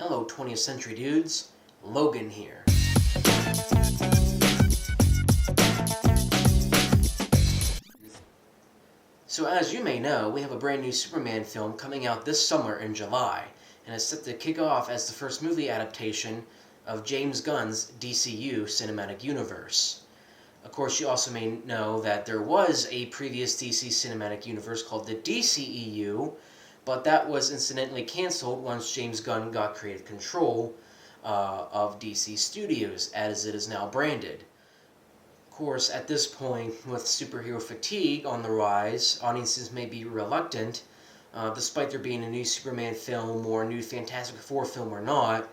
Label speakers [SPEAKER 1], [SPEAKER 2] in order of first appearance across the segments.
[SPEAKER 1] Hello 20th century dudes, Logan here. So as you may know, we have a brand new Superman film coming out this summer in July, and it's set to kick off as the first movie adaptation of James Gunn's DCEU cinematic universe. Of course, you also may know that there was a previous DC cinematic universe called the DCEU, but that was incidentally canceled once James Gunn got creative control of DC Studios, as it is now branded. Of course, at this point, with superhero fatigue on the rise, audiences may be reluctant, despite there being a new Superman film or a new Fantastic Four film or not,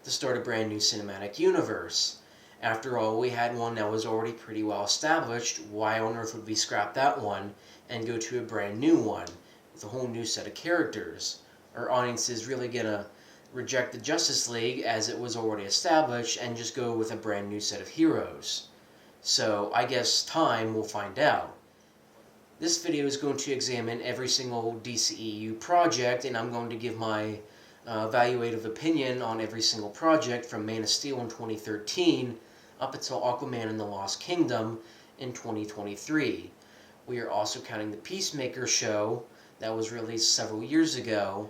[SPEAKER 1] to start a brand new cinematic universe. After all, we had one that was already pretty well established. Why on earth would we scrap that one and go to a brand new one with a whole new set of characters? Are audiences really gonna reject the Justice League as it was already established and just go with a brand new set of heroes? So I guess time will find out. This video is going to examine every single DCEU project, and I'm going to give my evaluative opinion on every single project from Man of Steel in 2013 up until Aquaman and the Lost Kingdom in 2023. We are also counting the Peacemaker show that was released several years ago.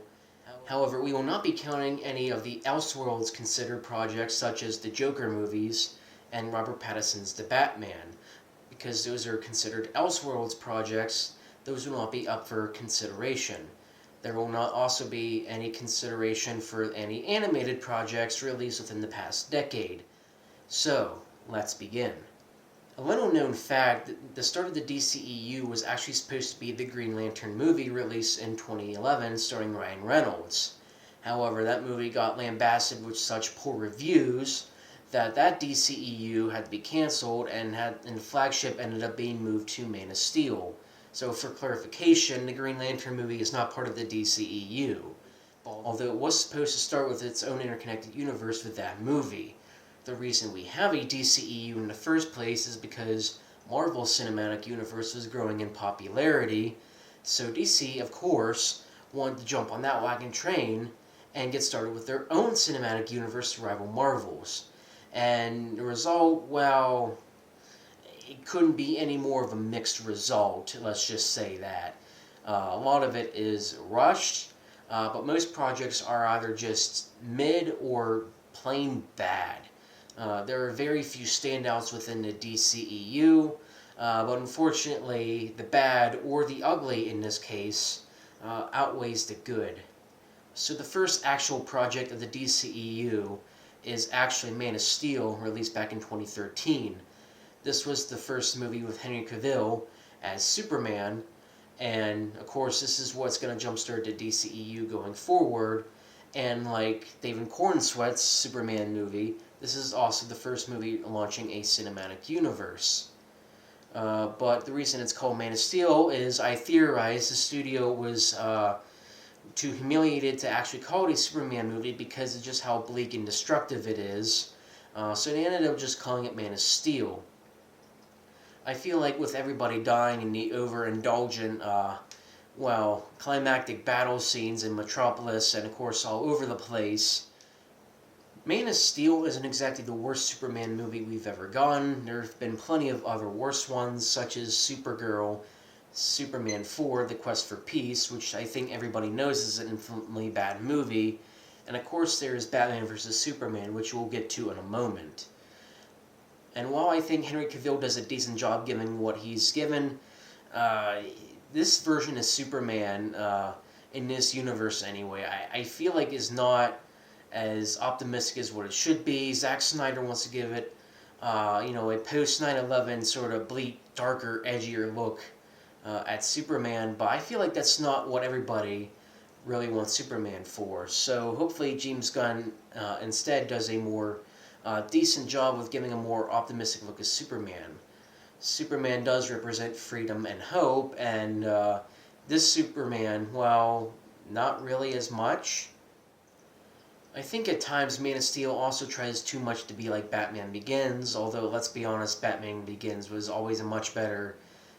[SPEAKER 1] However, we will not be counting any of the Elseworlds considered projects such as the Joker movies and Robert Pattinson's The Batman, because those are considered Elseworlds projects. Those will not be up for consideration. There will not also be any consideration for any animated projects released within the past decade. So, let's begin. A little known fact, the start of the DCEU was actually supposed to be the Green Lantern movie released in 2011 starring Ryan Reynolds. However, that movie got lambasted with such poor reviews that DCEU had to be cancelled, and the flagship ended up being moved to Man of Steel. So for clarification, the Green Lantern movie is not part of the DCEU, although it was supposed to start with its own interconnected universe with that movie. The reason we have a DCEU in the first place is because Marvel's cinematic universe was growing in popularity, so DC, of course, wanted to jump on that wagon train and get started with their own cinematic universe to rival Marvel's. And the result, well, it couldn't be any more of a mixed result, let's just say that. A lot of it is rushed, but most projects are either just mid or plain bad. There are very few standouts within the DCEU, but unfortunately, the bad, or the ugly in this case, outweighs the good. So the first actual project of the DCEU is actually Man of Steel, released back in 2013. This was the first movie with Henry Cavill as Superman, and of course this is what's going to jumpstart the DCEU going forward. And like David Cornsweet's Superman movie, this is also the first movie launching a cinematic universe. But the reason it's called Man of Steel is, I theorize, the studio was too humiliated to actually call it a Superman movie because of just how bleak and destructive it is. So they ended up just calling it Man of Steel. I feel like with everybody dying in the overindulgent, climactic battle scenes in Metropolis and of course all over the place, Man of Steel isn't exactly the worst Superman movie we've ever gotten. There have been plenty of other worse ones, such as Supergirl, Superman 4, The Quest for Peace, which I think everybody knows is an infinitely bad movie, and of course there's Batman vs. Superman, which we'll get to in a moment. And while I think Henry Cavill does a decent job given what he's given, this version of Superman, in this universe anyway, I feel like is not as optimistic as what it should be. Zack Snyder wants to give it, a post 9/11 sort of bleak, darker, edgier look at Superman, but I feel like that's not what everybody really wants Superman for. So hopefully James Gunn instead does a more decent job with giving a more optimistic look at Superman. Superman does represent freedom and hope, and this Superman, well, not really as much. I think at times Man of Steel also tries too much to be like Batman Begins, although let's be honest, Batman Begins was always a much better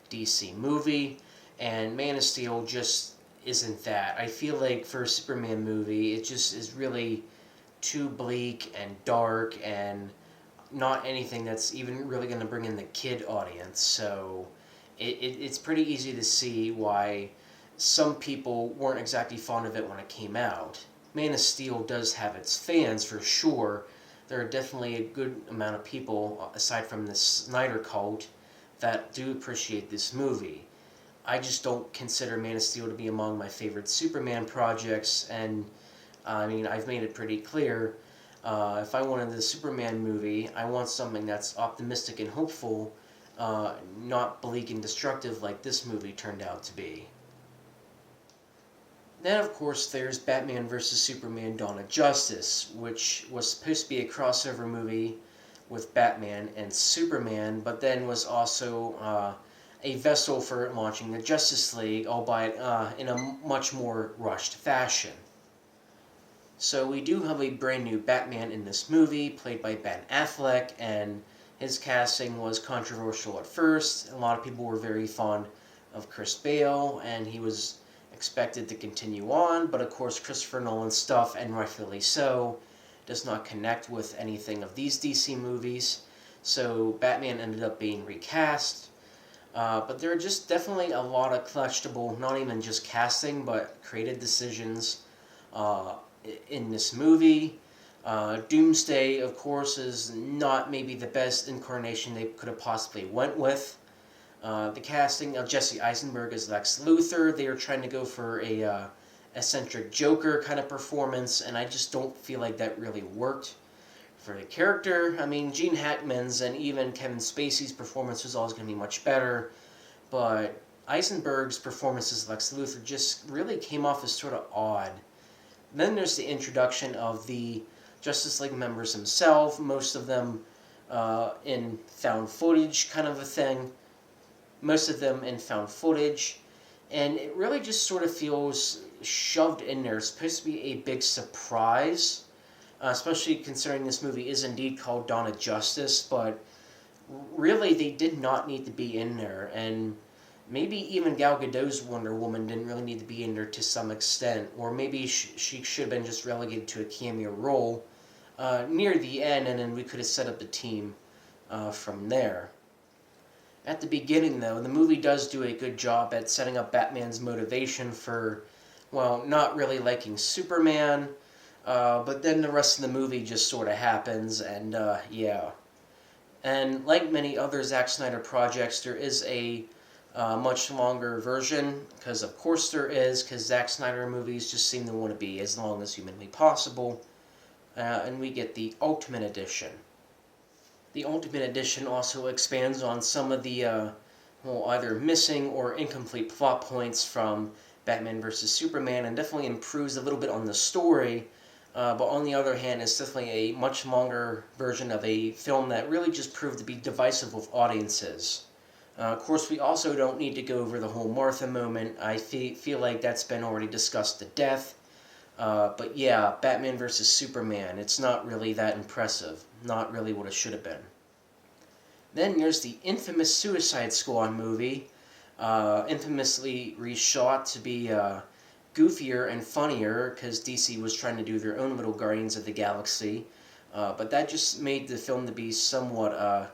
[SPEAKER 1] DC movie, and Man of Steel just isn't that. I feel like for a Superman movie, it just is really too bleak and dark and not anything that's even really going to bring in the kid audience. So it's pretty easy to see why some people weren't exactly fond of it when it came out. Man of Steel does have its fans for sure. There are definitely a good amount of people, aside from the Snyder cult, that do appreciate this movie. I just don't consider Man of Steel to be among my favorite Superman projects, and I mean, I've made it pretty clear. If I wanted the Superman movie, I want something that's optimistic and hopeful, not bleak and destructive like this movie turned out to be. Then, of course, there's Batman vs. Superman Dawn of Justice, which was supposed to be a crossover movie with Batman and Superman, but then was also a vessel for launching the Justice League, albeit in a much more rushed fashion. So we do have a brand new Batman in this movie, played by Ben Affleck, and his casting was controversial at first. A lot of people were very fond of Chris Bale, and he was expected to continue on, but of course Christopher Nolan's stuff, and rightfully so, does not connect with anything of these DC movies, so Batman ended up being recast. But there are just definitely a lot of questionable, not even just casting, but creative decisions in this movie. Doomsday, of course, is not maybe the best incarnation they could have possibly went with. The casting of Jesse Eisenberg as Lex Luthor, they were trying to go for a eccentric Joker kind of performance, and I just don't feel like that really worked for the character. I mean, Gene Hackman's and even Kevin Spacey's performance was always going to be much better, but Eisenberg's performance as Lex Luthor just really came off as sort of odd. Then there's the introduction of the Justice League members themselves, most of them in found footage kind of a thing. Most of them in found footage, and it really just sort of feels shoved in there. It's supposed to be a big surprise, especially considering this movie is indeed called Dawn of Justice, but really they did not need to be in there, and maybe even Gal Gadot's Wonder Woman didn't really need to be in there to some extent, or maybe she should have been just relegated to a cameo role near the end, and then we could have set up the team from there. At the beginning, though, the movie does do a good job at setting up Batman's motivation for, well, not really liking Superman, but then the rest of the movie just sort of happens, and yeah. And like many other Zack Snyder projects, there is a much longer version, because of course there is, because Zack Snyder movies just seem to want to be as long as humanly possible, and we get the Ultimate Edition. The Ultimate Edition also expands on some of the, well, either missing or incomplete plot points from Batman vs. Superman, and definitely improves a little bit on the story, but on the other hand, it's definitely a much longer version of a film that really just proved to be divisive with audiences. Of course, we also don't need to go over the whole Martha moment. I feel like that's been already discussed to death. But yeah, Batman vs. Superman, it's not really that impressive. Not really what it should have been. Then there's the infamous Suicide Squad movie, infamously reshot to be goofier and funnier, because DC was trying to do their own little Guardians of the Galaxy. But that just made the film to be somewhat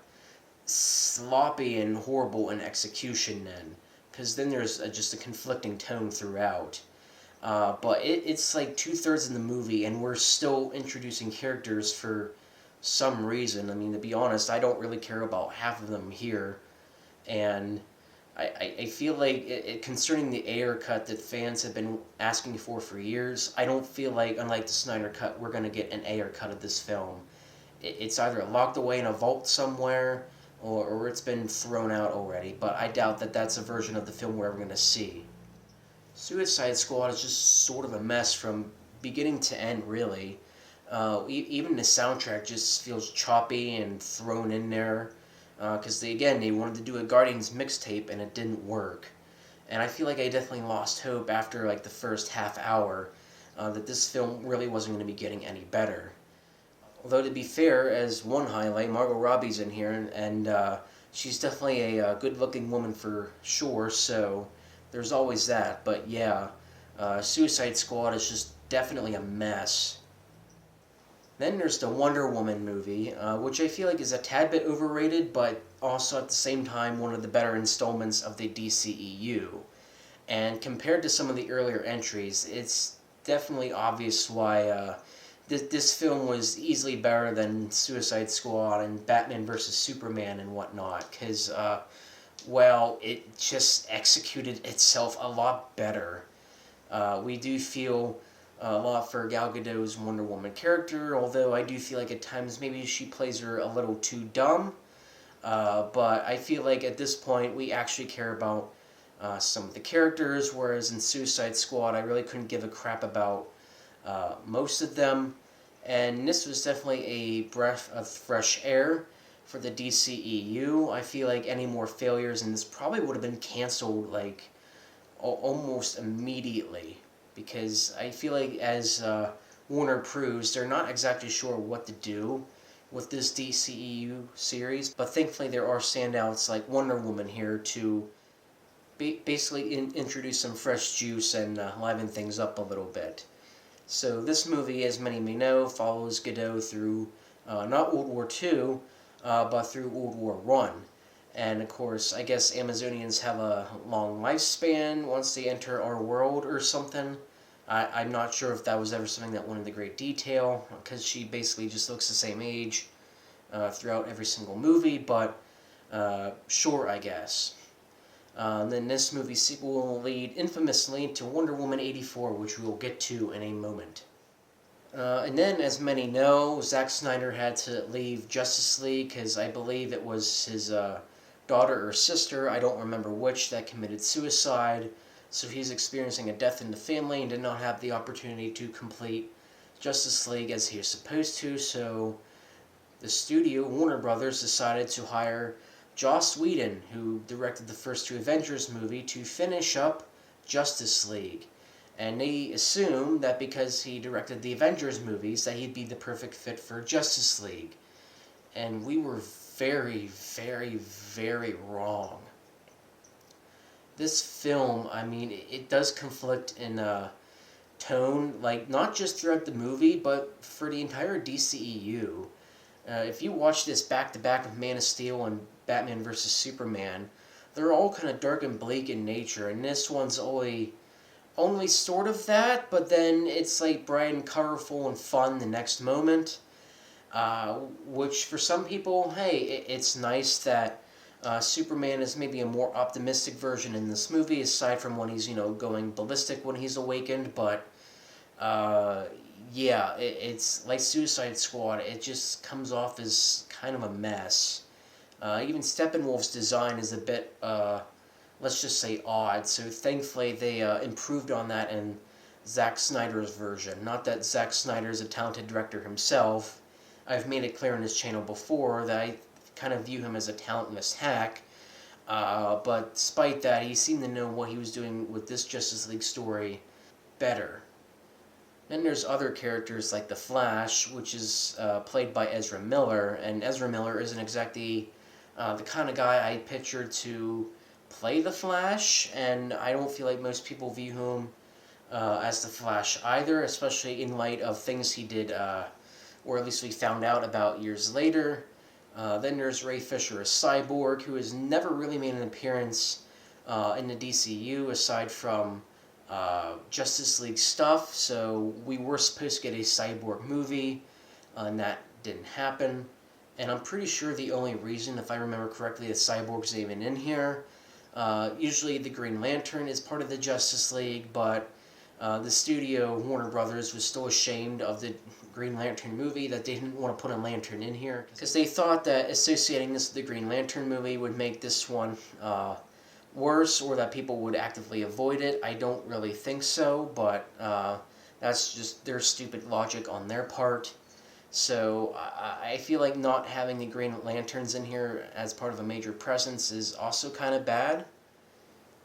[SPEAKER 1] sloppy and horrible in execution then, because then there's just a conflicting tone throughout. But it's like 2/3 of the movie, and we're still introducing characters for some reason. I mean, to be honest, I don't really care about half of them here, and I feel like, concerning the Ayer cut that fans have been asking for years, I don't feel like, unlike the Snyder cut, we're going to get an Ayer cut of this film. It's either locked away in a vault somewhere, or it's been thrown out already, but I doubt that that's a version of the film we're ever going to see. Suicide Squad is just sort of a mess from beginning to end, really. Even the soundtrack just feels choppy and thrown in there, because they wanted to do a Guardians mixtape and it didn't work. And I feel like I definitely lost hope after like the first half hour that this film really wasn't going to be getting any better. Although, to be fair, as one highlight, Margot Robbie's in here, and she's definitely a good-looking woman for sure, so there's always that. But yeah, Suicide Squad is just definitely a mess. Then there's the Wonder Woman movie, which I feel like is a tad bit overrated, but also at the same time one of the better installments of the DCEU. And compared to some of the earlier entries, it's definitely obvious why this film was easily better than Suicide Squad and Batman vs. Superman and whatnot, because, well, it just executed itself a lot better. We do feel a lot for Gal Gadot's Wonder Woman character, although I do feel like at times maybe she plays her a little too dumb. But I feel like at this point we actually care about some of the characters, whereas in Suicide Squad I really couldn't give a crap about most of them. And this was definitely a breath of fresh air for the DCEU. I feel like any more failures in this probably would have been canceled like almost immediately, because I feel like as Warner proves, they're not exactly sure what to do with this DCEU series, but thankfully there are standouts like Wonder Woman here to basically introduce some fresh juice and liven things up a little bit. So this movie, as many may know, follows Godot through not World War II, but through World War One. And of course, I guess Amazonians have a long lifespan once they enter our world or something. I'm not sure if that was ever something that went into great detail, because she basically just looks the same age throughout every single movie, but sure, I guess. Then this movie sequel will lead infamously to Wonder Woman 84, which we will get to in a moment. And then, as many know, Zack Snyder had to leave Justice League because I believe it was his daughter or sister, I don't remember which, that committed suicide. So he's experiencing a death in the family and did not have the opportunity to complete Justice League as he was supposed to. So the studio, Warner Brothers, decided to hire Joss Whedon, who directed the first two Avengers movie, to finish up Justice League. And they assumed that because he directed the Avengers movies that he'd be the perfect fit for Justice League. And we were very, very, very wrong. This film, I mean, it does conflict in tone, like, not just throughout the movie, but for the entire DCEU. If you watch this back-to-back with Man of Steel and Batman vs. Superman, they're all kind of dark and bleak in nature, and this one's only sort of that, but then it's like bright and colorful and fun the next moment. Which for some people, hey, it's nice that Superman is maybe a more optimistic version in this movie, aside from when he's, going ballistic when he's awakened, but yeah, it's like Suicide Squad, it just comes off as kind of a mess. Even Steppenwolf's design is a bit, let's just say, odd, so thankfully they improved on that in Zack Snyder's version. Not that Zack Snyder is a talented director himself. I've made it clear on his channel before that I kind of view him as a talentless hack, but despite that, he seemed to know what he was doing with this Justice League story better. Then there's other characters like the Flash, which is played by Ezra Miller, and Ezra Miller isn't exactly the kind of guy I pictured to play the Flash, and I don't feel like most people view him as the Flash either, especially in light of things he did, or at least we found out about years later. Then there's Ray Fisher as Cyborg, who has never really made an appearance in the DCU aside from Justice League stuff, so we were supposed to get a Cyborg movie, and that didn't happen. And I'm pretty sure the only reason, if I remember correctly, that Cyborg's even in here. Usually the Green Lantern is part of the Justice League, but the studio, Warner Brothers, was still ashamed of the Green Lantern movie, that they didn't want to put a lantern in here, because they thought that associating this with the Green Lantern movie would make this one worse, or that people would actively avoid it. I don't really think so, but that's just their stupid logic on their part. So I feel like not having the Green Lanterns in here as part of a major presence is also kind of bad.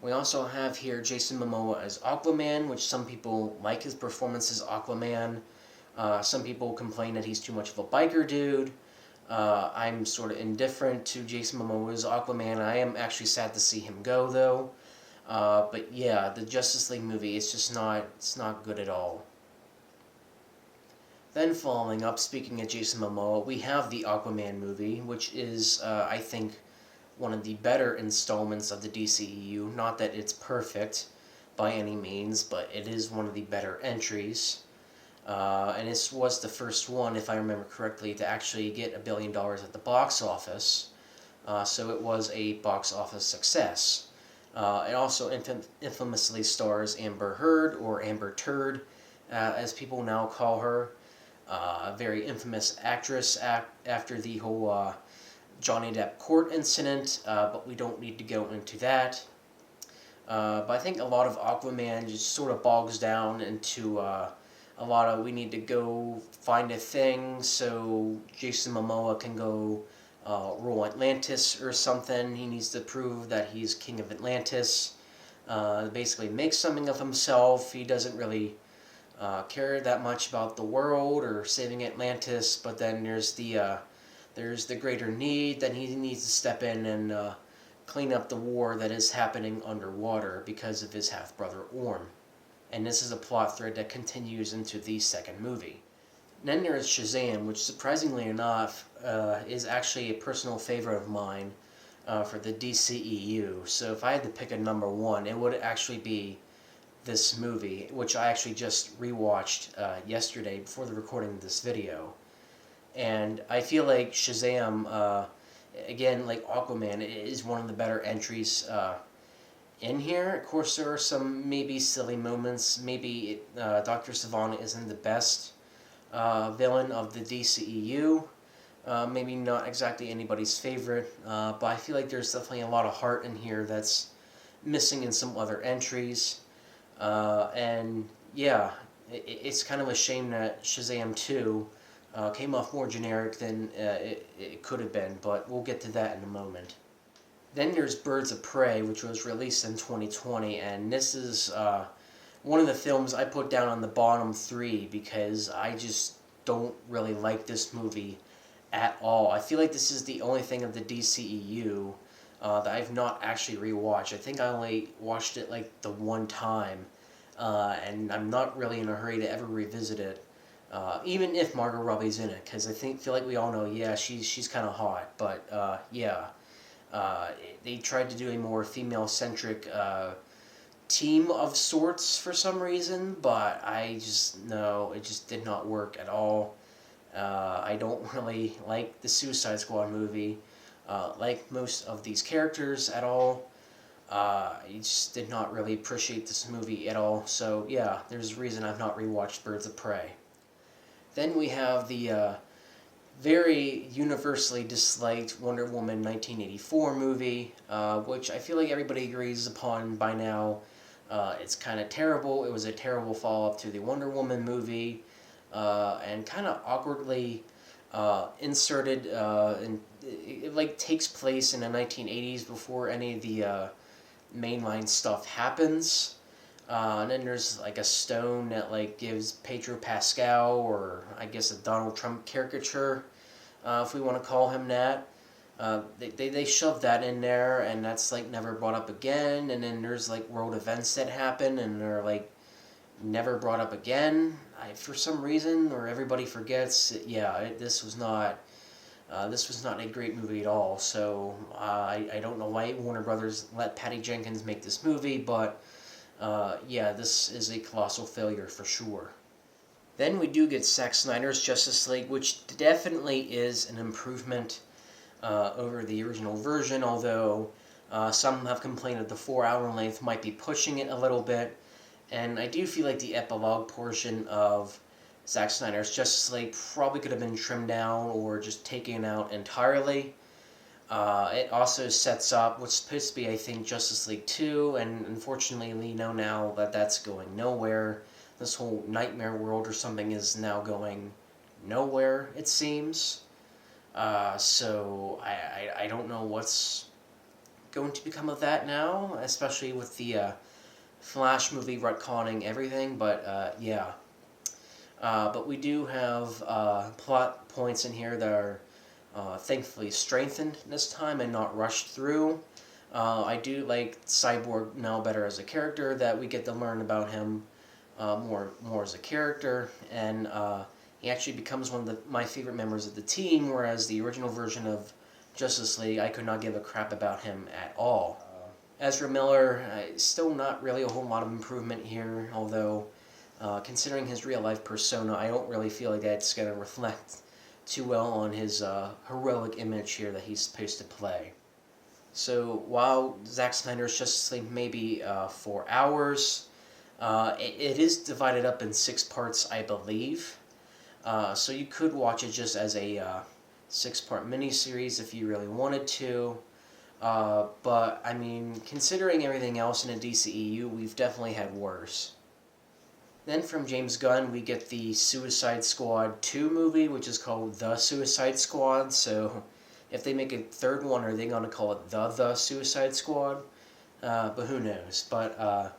[SPEAKER 1] We also have here Jason Momoa as Aquaman, which some people like his performance as Aquaman. Some people complain that he's too much of a biker dude. I'm sort of indifferent to Jason Momoa as Aquaman. I am actually sad to see him go, though. But yeah, the Justice League movie is just not good at all. Then following up, speaking of Jason Momoa, we have the Aquaman movie, which is, I think, one of the better installments of the DCEU. Not that it's perfect by any means, but it is one of the better entries. And this was the first one, if I remember correctly, to actually get $1 billion at the box office. So it was a box office success. It also infamously stars Amber Heard, or Amber Turd, as people now call her. A very infamous actress after the whole Johnny Depp court incident, but we don't need to go into that. But I think a lot of Aquaman just sort of bogs down into a lot of we need to go find a thing so Jason Momoa can go rule Atlantis or something. He needs to prove that he's king of Atlantis. Basically make something of himself. He doesn't really care that much about the world or saving Atlantis, but then there's the greater need that he needs to step in and clean up the war that is happening underwater because of his half-brother Orm. And this is a plot thread that continues into the second movie. Then there is Shazam, which surprisingly enough is actually a personal favorite of mine for the DCEU. So if I had to pick a number one, it would actually be this movie, which I actually just rewatched yesterday before the recording of this video. And I feel like Shazam, again, like Aquaman, is one of the better entries in here. Of course, there are some maybe silly moments. Maybe Dr. Sivana isn't the best villain of the DCEU. Maybe not exactly anybody's favorite, but I feel like there's definitely a lot of heart in here that's missing in some other entries. And yeah, it's kind of a shame that Shazam 2 came off more generic than it could have been, but we'll get to that in a moment. Then there's Birds of Prey, which was released in 2020, and this is one of the films I put down on the bottom 3 because I just don't really like this movie at all. I feel like this is the only thing of the DCEU that I've not actually rewatched. I think I only watched it like the one time, and I'm not really in a hurry to ever revisit it, even if Margot Robbie's in it, because I feel like we all know, yeah, she's kind of hot, but yeah, they tried to do a more female-centric team of sorts for some reason, but it just did not work at all. I don't really like the Suicide Squad movie, like most of these characters at all. I just did not really appreciate this movie at all, so yeah, there's a reason I've not rewatched Birds of Prey. Then we have the very universally disliked Wonder Woman 1984 movie, which I feel like everybody agrees upon by now. It's kind of terrible. It was a terrible follow-up to the Wonder Woman movie, and kind of awkwardly inserted, and it like takes place in the 1980s before any of the mainline stuff happens. And then there's like a stone that like gives Pedro Pascal, or I guess a Donald Trump caricature, if we want to call him that. They shoved that in there, and that's like never brought up again. And then there's like world events that happen, and they're like never brought up again. For some reason, or everybody forgets. Yeah, this was not a great movie at all. So I don't know why Warner Brothers let Patty Jenkins make this movie, but yeah, this is a colossal failure for sure. Then we do get Zack Snyder's Justice League, which definitely is an improvement over the original version, although some have complained that the 4-hour length might be pushing it a little bit. And I do feel like the epilogue portion of Zack Snyder's Justice League probably could have been trimmed down or just taken out entirely. It also sets up what's supposed to be, I think, Justice League 2, and unfortunately we know now that that's going nowhere. This whole nightmare world or something is now going nowhere, it seems. So I don't know what's going to become of that now, especially with the Flash movie retconning everything, but yeah. But we do have plot points in here that are thankfully strengthened this time and not rushed through. I do like Cyborg now better as a character, that we get to learn about him more as a character, and He actually becomes one of my favorite members of the team, whereas the original version of Justice League, I could not give a crap about him at all. Ezra Miller, still not really a whole lot of improvement here, although considering his real-life persona, I don't really feel like that's going to reflect too well on his heroic image here that he's supposed to play. So while Zack Snyder's Justice League may be 4 hours, it is divided up in 6 parts, I believe. So you could watch it just as a 6-part miniseries if you really wanted to. But, I mean, considering everything else in the DCEU, we've definitely had worse. Then from James Gunn, we get the Suicide Squad 2 movie, which is called The Suicide Squad. So if they make a third one, are they going to call it The Suicide Squad? But who knows. But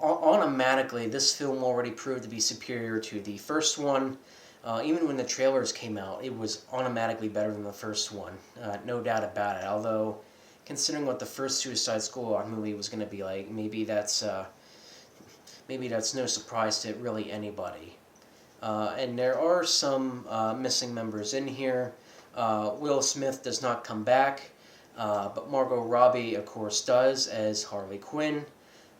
[SPEAKER 1] automatically, this film already proved to be superior to the first one. Even when the trailers came out, it was automatically better than the first one. No doubt about it. Although, considering what the first Suicide Squad movie was going to be like, maybe that's no surprise to really anybody. And there are some missing members in here. Will Smith does not come back, but Margot Robbie, of course, does as Harley Quinn.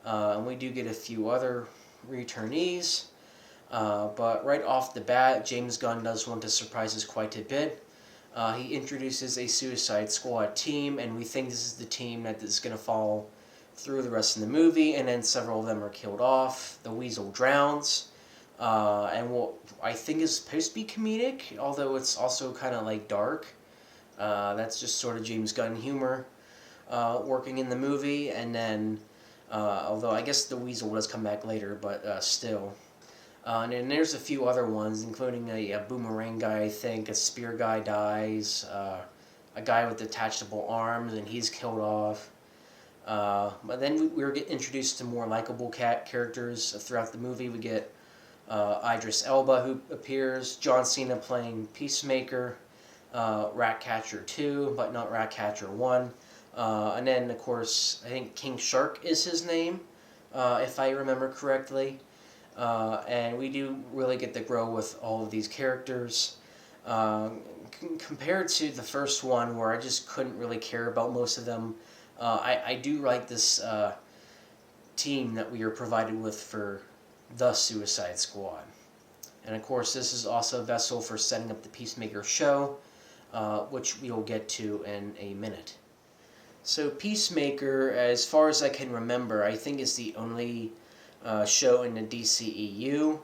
[SPEAKER 1] And we do get a few other returnees. But right off the bat, James Gunn does want to surprise us quite a bit. He introduces a Suicide Squad team, and we think this is the team that is going to follow through the rest of the movie, and then several of them are killed off. The Weasel drowns, and what I think is supposed to be comedic, although it's also kind of like dark. That's just sort of James Gunn humor working in the movie, and then, although I guess the Weasel does come back later, but still. And then there's a few other ones, including a boomerang guy, I think, a spear guy dies, a guy with detachable arms, and he's killed off. But then we get introduced to more likable characters throughout the movie. We get Idris Elba, who appears, John Cena playing Peacemaker, Ratcatcher 2, but not Ratcatcher 1. And then, of course, I think King Shark is his name, if I remember correctly. And we do really get to grow with all of these characters. Compared to the first one, where I just couldn't really care about most of them, I do like this team that we are provided with for the Suicide Squad. And of course, this is also a vessel for setting up the Peacemaker show, which we will get to in a minute. So Peacemaker, as far as I can remember, I think is the only show in the DCEU.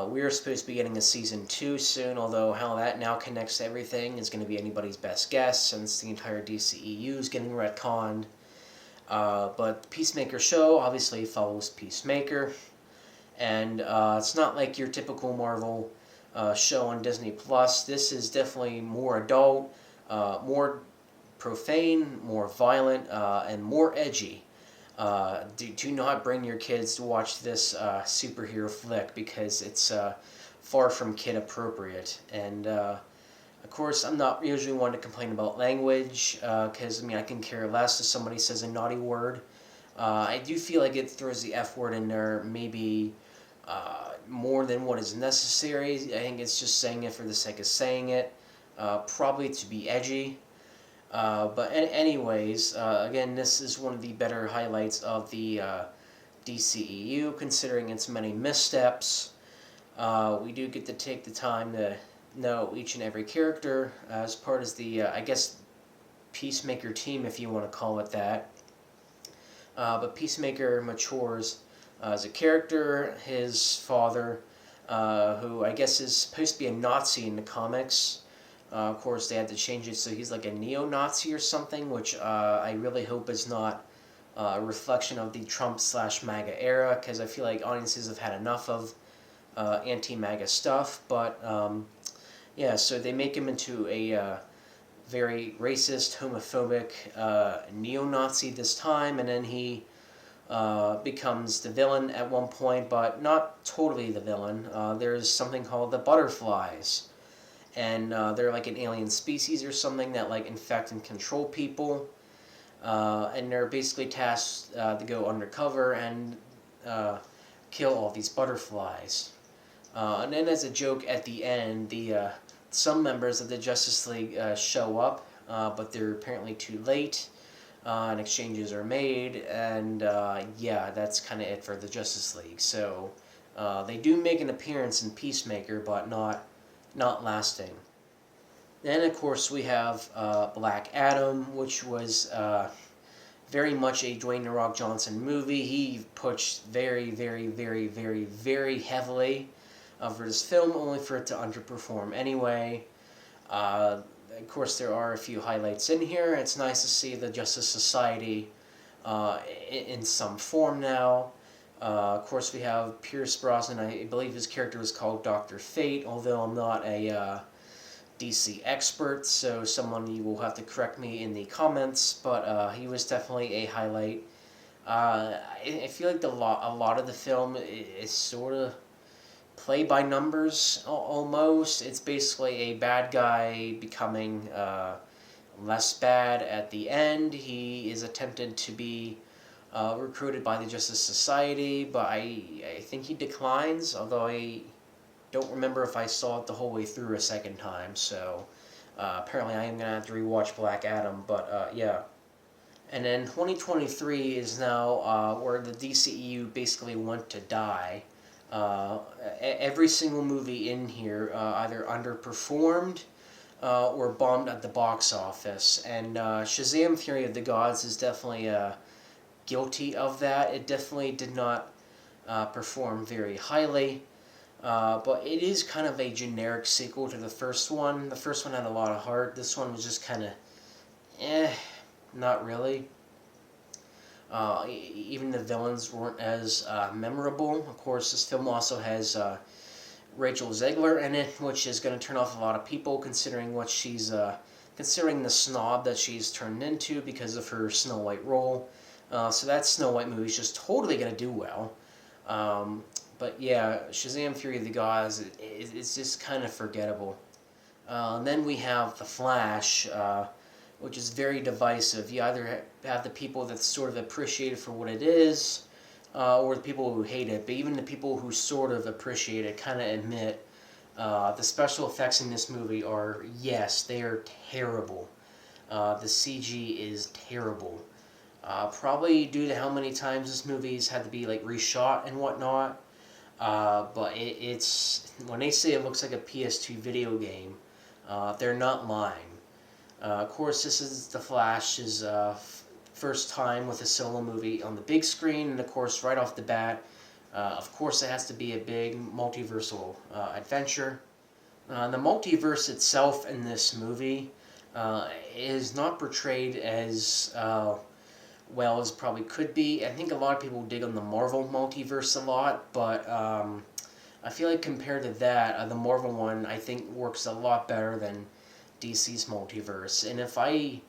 [SPEAKER 1] We are supposed to be getting a Season 2 soon, although how that now connects to everything is going to be anybody's best guess, since the entire DCEU is getting retconned. But the Peacemaker show obviously follows Peacemaker, and it's not like your typical Marvel show on Disney+. This is definitely more adult, more profane, more violent, and more edgy. Do not bring your kids to watch this superhero flick, because it's far from kid appropriate. And of course, I'm not usually one to complain about language, because I can care less if somebody says a naughty word. I do feel like it throws the F word in there maybe more than what is necessary. I think it's just saying it for the sake of saying it, probably to be edgy. But anyways, again, this is one of the better highlights of the DCEU, considering its many missteps. We do get to take the time to know each and every character as part of the, I guess, Peacemaker team, if you want to call it that. But Peacemaker matures as a character. His father, who I guess is supposed to be a Nazi in the comics. Of course, they had to change it so he's like a neo-Nazi or something, which I really hope is not a reflection of the Trump/MAGA era, because I feel like audiences have had enough of anti-MAGA stuff. But yeah, so they make him into a very racist, homophobic neo-Nazi this time, and then he becomes the villain at one point, but not totally the villain. There's something called the Butterflies. And they're like an alien species or something that like infect and control people, and they're basically tasked to go undercover and kill all these butterflies. And then as a joke at the end, some members of the Justice League show up, but they're apparently too late, and exchanges are made, and yeah, that's kind of it for the Justice League. So they do make an appearance in Peacemaker, but not lasting. Then, of course, we have Black Adam, which was very much a Dwayne "The Rock" Johnson movie. He pushed very, very, very, very, very heavily for this film, only for it to underperform anyway. Of course, there are a few highlights in here. It's nice to see the Justice Society in some form now. Of course, we have Pierce Brosnan. I believe his character was called Dr. Fate, although I'm not a DC expert, so someone you will have to correct me in the comments, but he was definitely a highlight. I feel like a lot of the film is sort of play by numbers almost. It's basically a bad guy becoming less bad at the end. He is attempted to be recruited by the Justice Society, but I think he declines, although I don't remember if I saw it the whole way through a second time, so apparently I am going to have to rewatch Black Adam, but yeah. And then 2023 is now where the DCEU basically went to die. Every single movie in here either underperformed or bombed at the box office, and Shazam! Fury of the Gods is definitely guilty of that. It definitely did not perform very highly. But it is kind of a generic sequel to the first one. The first one had a lot of heart. This one was just kind of, not really. Even the villains weren't as memorable. Of course, this film also has Rachel Zegler in it, which is going to turn off a lot of people, considering what she's, considering the snob that she's turned into because of her Snow White role. So that Snow White movie is just totally going to do well. But yeah, Shazam! Fury of the Gods, it's just kind of forgettable. And then we have The Flash, which is very divisive. You either have the people that sort of appreciate it for what it is, or the people who hate it. But even the people who sort of appreciate it kind of admit the special effects in this movie are, yes, they are terrible. The CG is terrible. Probably due to how many times this movie's had to be like reshot and whatnot. But it's when they say it looks like a PS2 video game, they're not lying. Of course, this is The Flash's first time with a solo movie on the big screen, and of course, right off the bat, of course, it has to be a big multiversal adventure. The multiverse itself in this movie is not portrayed as well as probably could be. I think a lot of people dig on the Marvel multiverse a lot, but I feel like compared to that, the Marvel one I think works a lot better than DC's multiverse. And if I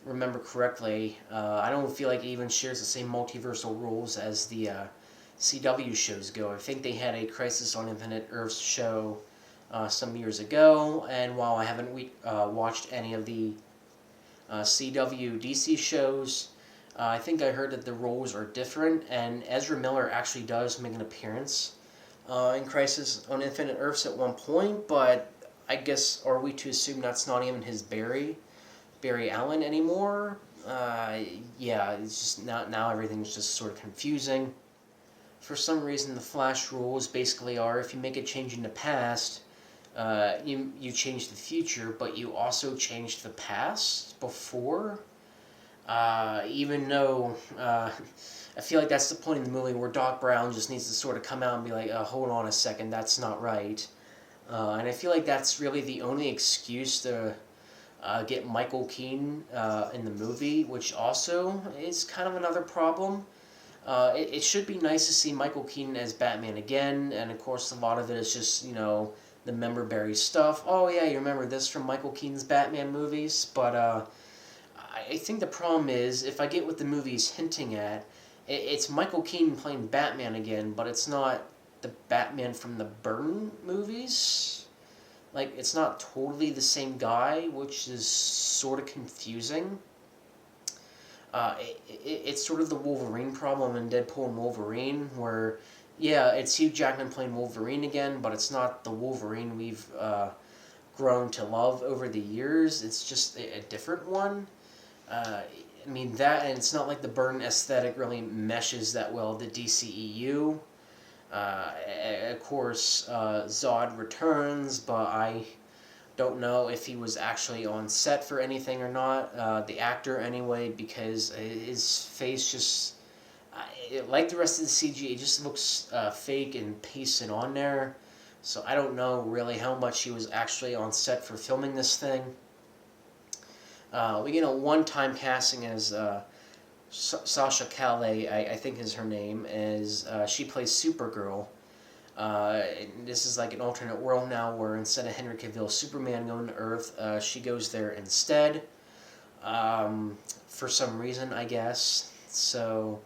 [SPEAKER 1] remember correctly, I don't feel like it even shares the same multiversal rules as the CW shows go. I think they had a Crisis on Infinite Earths show some years ago, and while I haven't watched any of the CW DC shows, I think I heard that the roles are different, and Ezra Miller actually does make an appearance in Crisis on Infinite Earths at one point, but I guess, are we to assume that's not even his Barry Allen anymore? Yeah, it's just now everything's just sort of confusing. For some reason, the Flash rules basically are if you make a change in the past, you change the future, but you also change the past before. Even though I feel like that's the point in the movie where Doc Brown just needs to sort of come out and be like, hold on a second, that's not right. And I feel like that's really the only excuse to get Michael Keaton in the movie, which also is kind of another problem. It should be nice to see Michael Keaton as Batman again, and of course a lot of it is just, the member-berry stuff. Oh yeah, you remember this from Michael Keaton's Batman movies? But I think the problem is, if I get what the movie's hinting at, it's Michael Keaton playing Batman again, but it's not the Batman from the Burton movies. Like, it's not totally the same guy, which is sort of confusing. It's sort of the Wolverine problem in Deadpool and Wolverine, where Yeah, it's Hugh Jackman playing Wolverine again, but it's not the Wolverine we've grown to love over the years. It's just a different one. Uh, I mean, that, and it's not like the Burton aesthetic really meshes that well with the DCEU. Of course, Zod returns, but I don't know if he was actually on set for anything or not. The actor, anyway, because his face just, like the rest of the CG, it just looks fake and pasted on there. So I don't know really how much he was actually on set for filming this thing. We get a one-time casting as Sasha Calle, I think is her name, as she plays Supergirl. This is like an alternate world now where instead of Henry Cavill's Superman going to Earth, she goes there instead. For some reason, I guess. So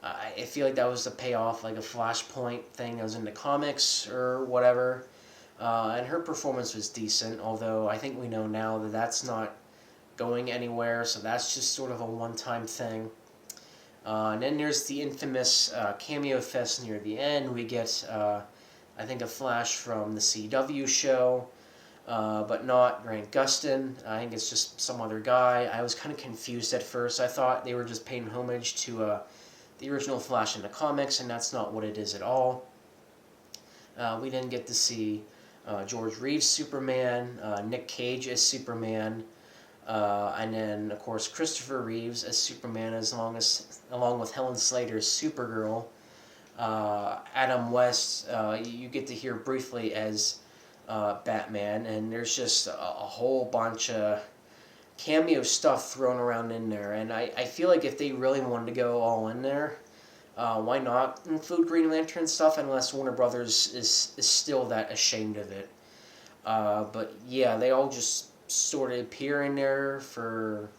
[SPEAKER 1] I feel like that was the payoff, like a Flashpoint thing that was in the comics or whatever. And her performance was decent, although I think we know now that that's not going anywhere, so that's just sort of a one-time thing. And then there's the infamous cameo fest near the end. We get, I think, a flash from the CW show, but not Grant Gustin. I think it's just some other guy. I was kind of confused at first. I thought they were just paying homage to the original Flash in the comics, and that's not what it is at all. We then get to see George Reeves' Superman, Nick Cage as Superman, and then, of course, Christopher Reeves as Superman, along with Helen Slater's Supergirl. Adam West, you get to hear briefly as Batman, and there's just a whole bunch of cameo stuff thrown around in there. And I feel like if they really wanted to go all in there, why not include Green Lantern stuff, unless Warner Brothers is still that ashamed of it. But yeah, they all just sort of appear in there for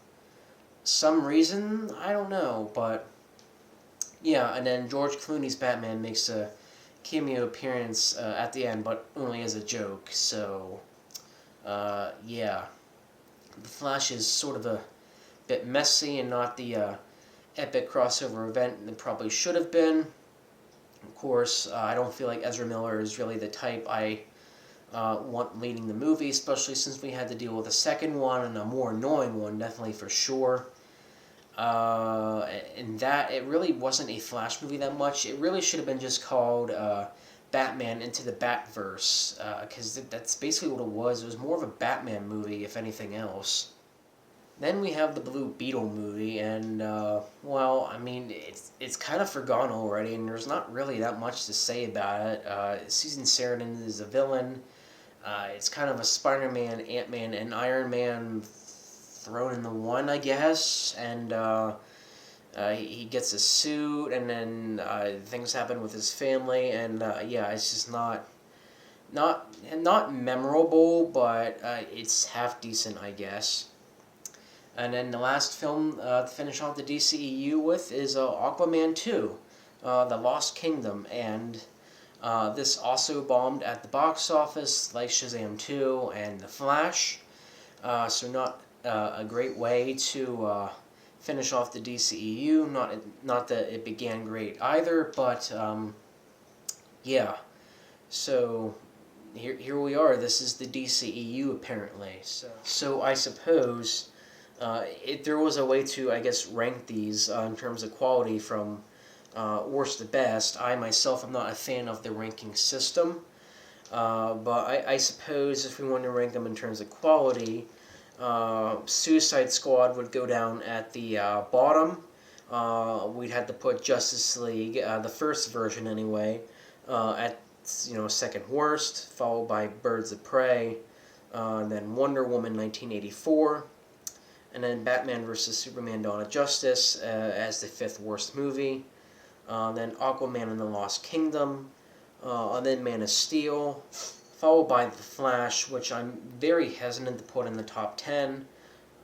[SPEAKER 1] some reason. I don't know, but yeah. And then George Clooney's Batman makes a cameo appearance at the end, but only as a joke. So yeah, the Flash is sort of a bit messy and not the epic crossover event it probably should have been. Of course, I don't feel like Ezra Miller is really the type I want leading the movie, especially since we had to deal with a second one, and a more annoying one, definitely for sure. And that, it really wasn't a Flash movie that much. It really should have been just called Batman Into the Bat-Verse, because that's basically what it was. It was more of a Batman movie, if anything else. Then we have the Blue Beetle movie, and, well, I mean, it's kind of forgotten already, and there's not really that much to say about it. Susan Sarandon is a villain. It's kind of a Spider-Man, Ant-Man, and Iron Man thrown into one, I guess, and he gets a suit, and then things happen with his family, and yeah, it's just not memorable, but it's half decent, I guess. And then the last film to finish off the DCEU with is Aquaman 2, The Lost Kingdom, and this also bombed at the box office, like Shazam 2 and The Flash, so not a great way to finish off the DCEU. Not that it began great either, but yeah. So here we are. This is the DCEU apparently. So I suppose. There was a way to, I guess, rank these in terms of quality from worst to best. I myself am not a fan of the ranking system, but I suppose if we want to rank them in terms of quality, Suicide Squad would go down at the bottom. We'd have to put Justice League, the first version anyway, at second worst, followed by Birds of Prey, then Wonder Woman 1984. And then Batman vs. Superman Dawn of Justice as the fifth worst movie. Then Aquaman and the Lost Kingdom. And then Man of Steel. Followed by The Flash, which I'm very hesitant to put in the top 10.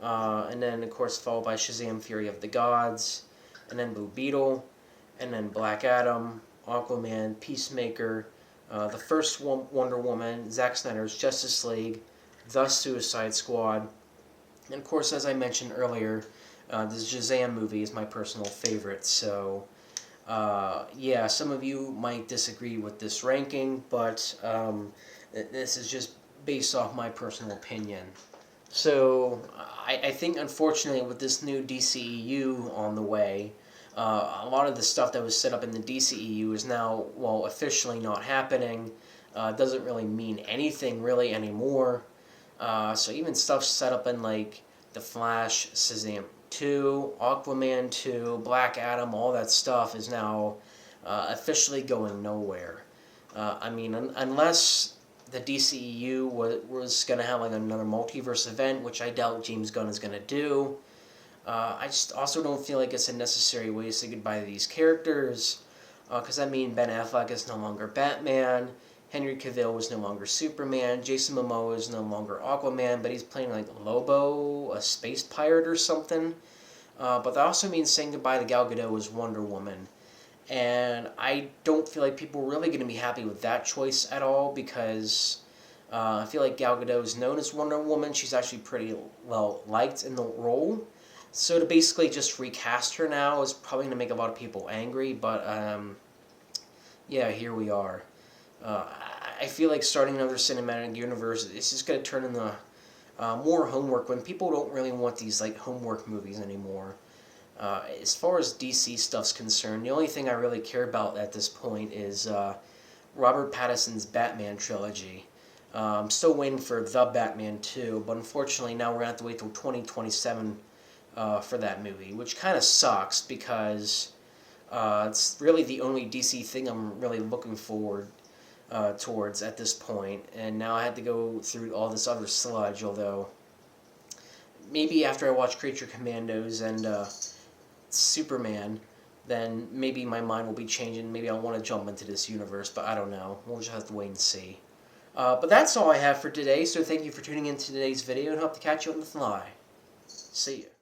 [SPEAKER 1] And then, of course, followed by Shazam! Fury of the Gods. And then Blue Beetle. And then Black Adam, Aquaman, Peacemaker, the first Wonder Woman, Zack Snyder's Justice League, The Suicide Squad. And of course, as I mentioned earlier, the Shazam movie is my personal favorite, so Yeah, some of you might disagree with this ranking, but this is just based off my personal opinion. So I think, unfortunately, with this new DCEU on the way, a lot of the stuff that was set up in the DCEU is now, well, officially not happening. Doesn't really mean anything really anymore. So even stuff set up in like The Flash, Shazam 2, Aquaman 2, Black Adam, all that stuff is now officially going nowhere. I mean, unless the DCEU was going to have like another multiverse event, which I doubt James Gunn is going to do. I just also don't feel like it's a necessary way to say goodbye to these characters. Because I mean, Ben Affleck is no longer Batman. Henry Cavill is no longer Superman. Jason Momoa is no longer Aquaman, but he's playing like Lobo, a space pirate or something. But that also means saying goodbye to Gal Gadot as Wonder Woman. And I don't feel like people are really going to be happy with that choice at all, because I feel like Gal Gadot is known as Wonder Woman. She's actually pretty well liked in the role. So to basically just recast her now is probably going to make a lot of people angry, but yeah, here we are. I feel like starting another cinematic universe is just going to turn into more homework when people don't really want these like homework movies anymore. As far as DC stuff's concerned, the only thing I really care about at this point is Robert Pattinson's Batman trilogy. I'm still waiting for The Batman 2, but unfortunately now we're going to have to wait till 2027 for that movie, which kind of sucks because it's really the only DC thing I'm really looking forward towards at this point, and now I had to go through all this other sludge, although maybe after I watch Creature Commandos and Superman, then maybe my mind will be changing. Maybe I'll want to jump into this universe, but I don't know. We'll just have to wait and see. But that's all I have for today, so thank you for tuning in to today's video, and hope to catch you on the fly. See ya.